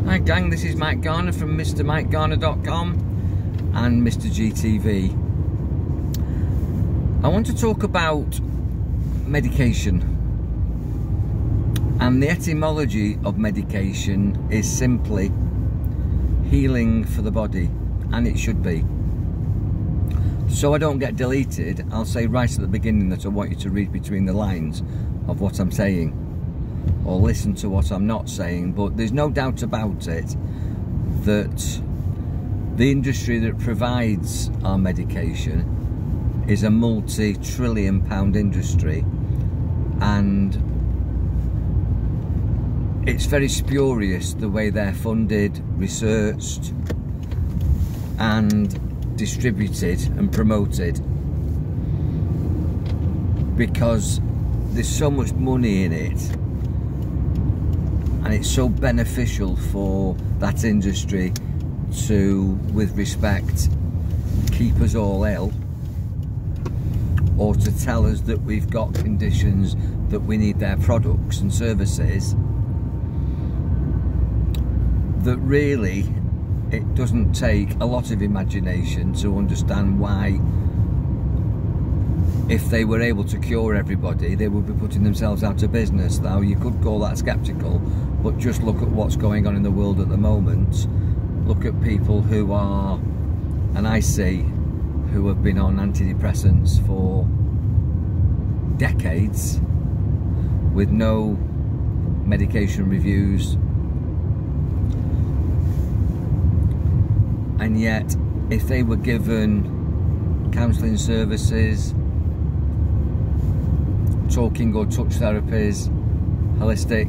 Hi gang, this is Mike Garner from MrMikeGarner.com and Mr GTV. I want to talk about medication, and the etymology of medication is simply healing for the body, and it should be. So I don't get deleted, I'll say right at the beginning that I want you to read between the lines of what I'm saying, or listen to what I'm not saying. But there's no doubt about it that the industry that provides our medication is a multi-trillion pound industry, and it's very spurious the way they're funded, researched and distributed and promoted, because there's so much money in it and it's so beneficial for that industry to, with respect, keep us all ill, or to tell us that we've got conditions that we need their products and services, that really it doesn't take a lot of imagination to understand why, if they were able to cure everybody, they would be putting themselves out of business. Now, you could call that sceptical, but just look at what's going on in the world at the moment. Look at people who are, and I see, who have been on antidepressants for decades with no medication reviews, and yet if they were given counselling services, talking or touch therapies, holistic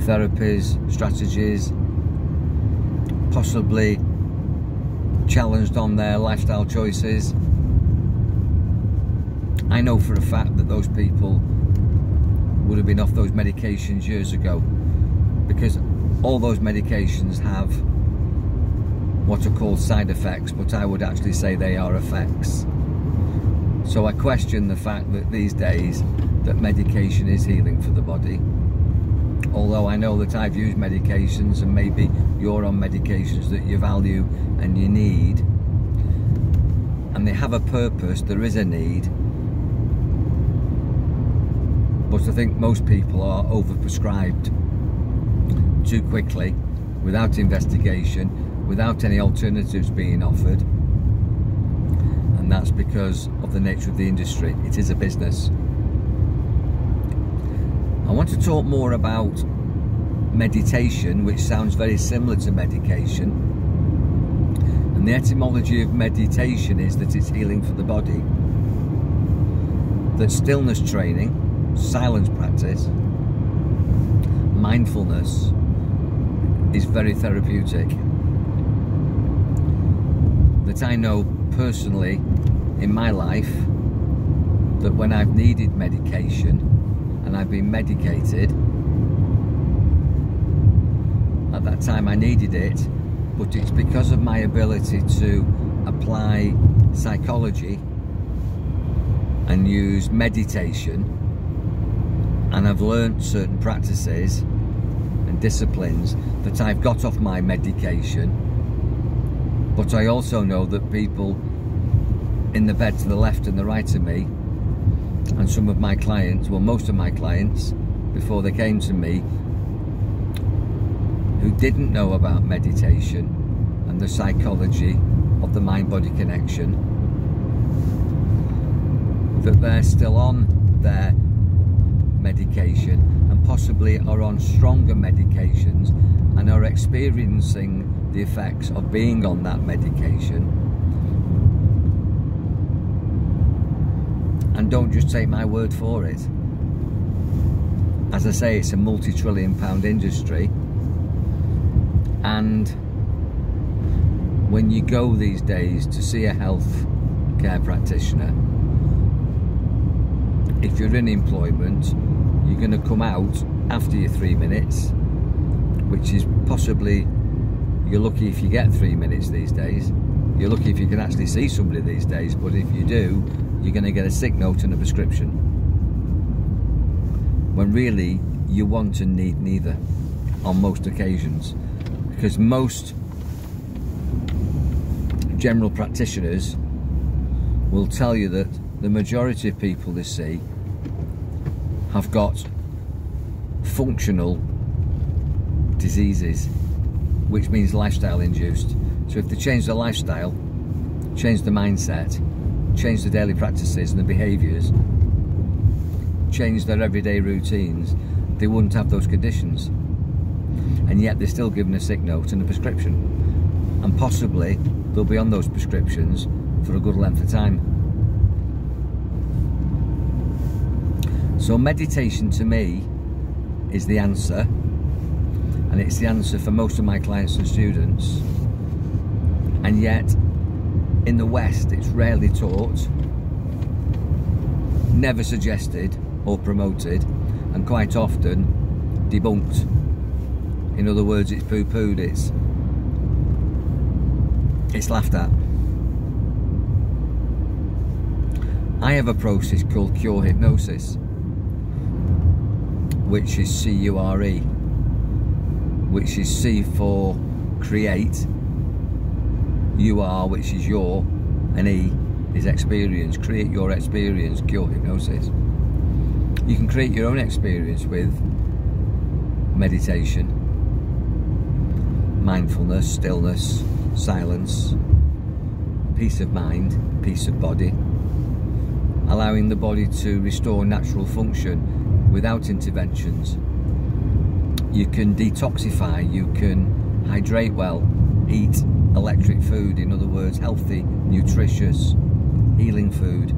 therapies, strategies, possibly challenged on their lifestyle choices, I know for a fact that those people would have been off those medications years ago, because all those medications have what are called side effects, but I would actually say they are effects. So I question the fact that these days that medication is healing for the body, although I know that I've used medications, and maybe you're on medications that you value and you need, and they have a purpose, there is a need, but I think most people are overprescribed too quickly, without investigation, without any alternatives being offered. And that's because of the nature of the industry. It is a business. I want to talk more about meditation, which sounds very similar to medication. And the etymology of meditation is that it's healing for the body. That stillness training, silence practice, mindfulness is very therapeutic. That I know personally in my life, that when I've needed medication and I've been medicated, at that time I needed it, but it's because of my ability to apply psychology and use meditation, and I've learned certain practices and disciplines, that I've got off my medication. But I also know that people in the bed to the left and the right of me, and some of my clients, well, most of my clients, before they came to me, who didn't know about meditation and the psychology of the mind-body connection, that they're still on their medication and possibly are on stronger medications and are experiencing the effects of being on that medication. And don't just take my word for it. As I say, it's a multi-trillion pound industry, and when you go these days to see a health care practitioner, if you're in employment, you're going to come out after your 3 minutes, which is possibly, you're lucky if you get 3 minutes these days. You're lucky if you can actually see somebody these days, but if you do, you're going to get a sick note and a prescription, when really you want and need neither. on most occasions, because most general practitioners will tell you that the majority of people they see have got functional diseases, which means lifestyle induced. So if they change their lifestyle, change the mindset, change the daily practices and the behaviours, change their everyday routines, they wouldn't have those conditions. And yet they're still given a sick note and a prescription, and possibly they'll be on those prescriptions for a good length of time. So meditation to me is the answer, and it's the answer for most of my clients and students. And yet in the West it's rarely taught, never suggested or promoted, and quite often debunked. In other words, it's poo-pooed, it's laughed at. I have a process called Cure Hypnosis, which is C-U-R-E, which is C for create, U-R, which is your, and E is experience. Create your experience, Cure Hypnosis. You can create your own experience with meditation, mindfulness, stillness, silence, peace of mind, peace of body, allowing the body to restore natural function without interventions. You can detoxify, you can hydrate well, eat electric food, in other words healthy, nutritious, healing food,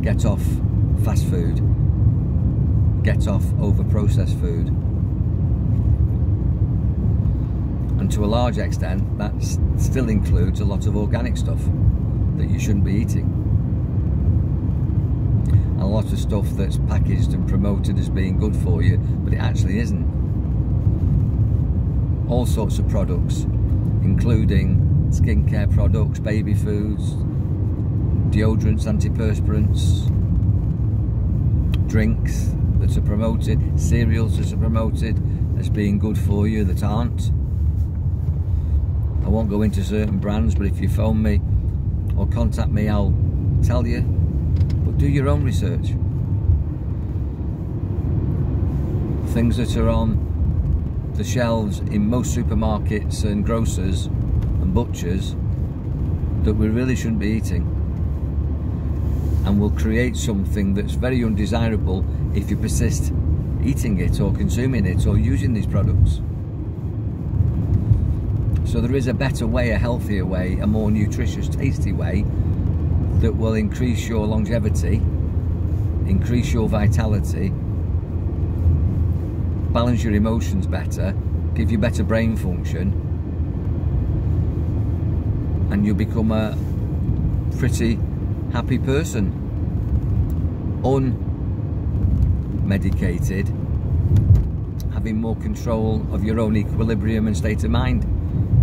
get off fast food, get off over-processed food. And to a large extent that still includes a lot of organic stuff that you shouldn't be eating, and a lot of stuff that's packaged and promoted as being good for you, but it actually isn't. All sorts of products, including skincare products, baby foods, deodorants, antiperspirants, drinks that are promoted, cereals that are promoted as being good for you that aren't. I won't go into certain brands, but if you phone me or contact me, I'll tell you. But do your own research. Things that are on the shelves in most supermarkets and grocers and butchers that we really shouldn't be eating, and will create something that's very undesirable if you persist eating it or consuming it or using these products. So there is a better way, a healthier way, a more nutritious, tasty way that will increase your longevity, increase your vitality, balance your emotions better, give you better brain function, and you'll become a pretty happy person. Unmedicated, having more control of your own equilibrium and state of mind.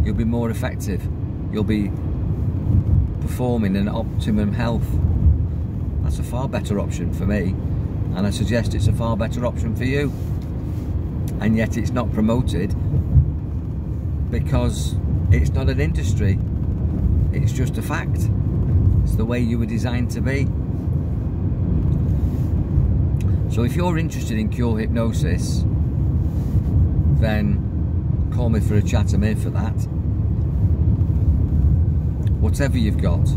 You'll be more effective. You'll be performing in optimum health. That's a far better option for me, and I suggest it's a far better option for you. And yet it's not promoted because it's not an industry. It's just a fact. It's the way you were designed to be. So if you're interested in Cure Hypnosis, then call me for a chat. I'm here for that. Whatever you've got.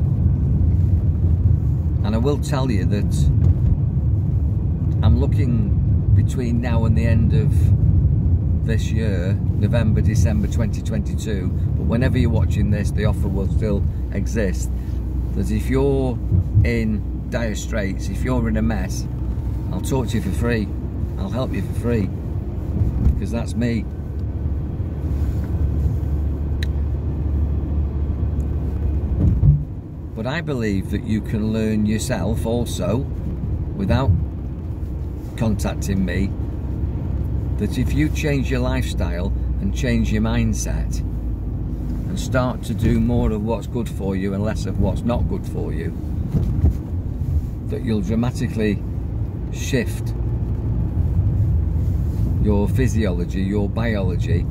And I will tell you that I'm looking between now and the end of this year, November, December 2022, but whenever you're watching this, the offer will still exist, that if you're in dire straits, if you're in a mess, I'll talk to you for free. I'll help you for free, because that's me. But I believe that you can learn yourself also without contacting me, that if you change your lifestyle and change your mindset and start to do more of what's good for you and less of what's not good for you, that you'll dramatically shift your physiology, your biology,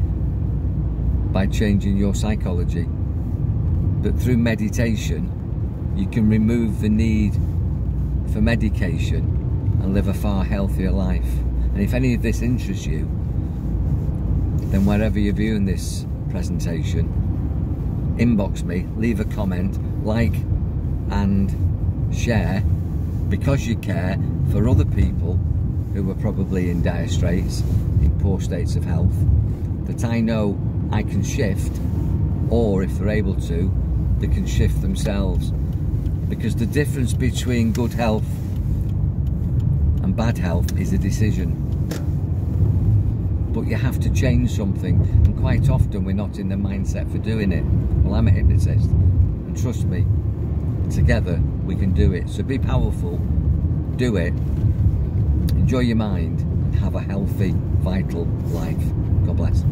by changing your psychology. But through meditation, you can remove the need for medication and live a far healthier life. And if any of this interests you, then wherever you're viewing this presentation, inbox me, leave a comment, like and share, because you care for other people who are probably in dire straits, in poor states of health, that I know I can shift, or if they're able to, they can shift themselves. Because the difference between good health and bad health is a decision. But you have to change something, and quite often we're not in the mindset for doing it. Well, I'm a hypnotist, and trust me, together we can do it. So be powerful, do it, enjoy your mind, and have a healthy, vital life. God bless.